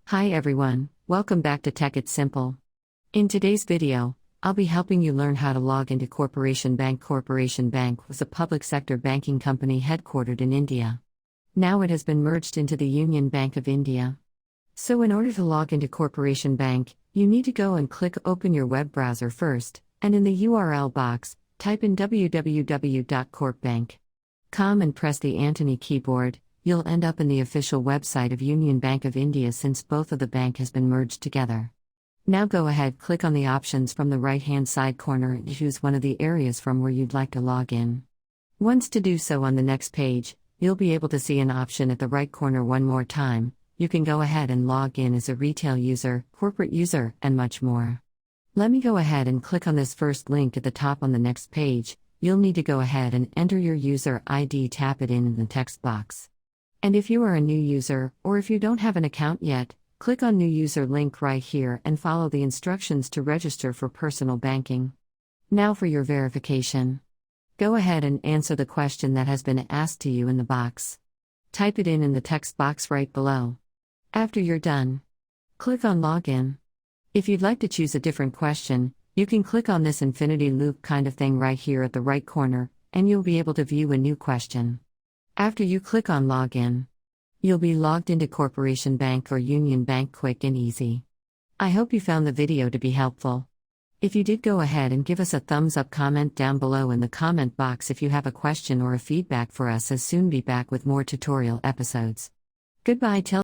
Hi everyone, welcome back to Tech It's Simple. In today's video, I'll be helping you learn how to log into Corporation Bank. Corporation Bank was a public sector banking company headquartered in India. Now it has been merged into the Union Bank of India. So in order to log into Corporation Bank, you need to go and click open your web browser first, and in the URL box, type in www.corpbank.com and press the Antony keyboard. You'll end up in the official website of Union Bank of India since both of the bank has been merged together. Now go ahead, click on the options from the right-hand side corner and choose one of the areas from where you'd like to log in. Once to do so on the next page, you'll be able to see an option at the right corner one more time. You can go ahead and log in as a retail user, corporate user, and much more. Let me go ahead and click on this first link at the top on the next page. You'll need to go ahead and enter your user ID, tap it in the text box. And if you are a new user, or if you don't have an account yet, click on New User link right here and follow the instructions to register for personal banking. Now for your verification. Go ahead and answer the question that has been asked to you in the box. Type it in the text box right below. After you're done, click on Login. If you'd like to choose a different question, you can click on this infinity loop kind of thing right here at the right corner, and you'll be able to view a new question. After you click on Login, you'll be logged into Corporation Bank or Union Bank quick and easy. I hope you found the video to be helpful. If you did, go ahead and give us a thumbs up, comment down below in the comment box if you have a question or a feedback for us, as soon be back with more tutorial episodes. Goodbye till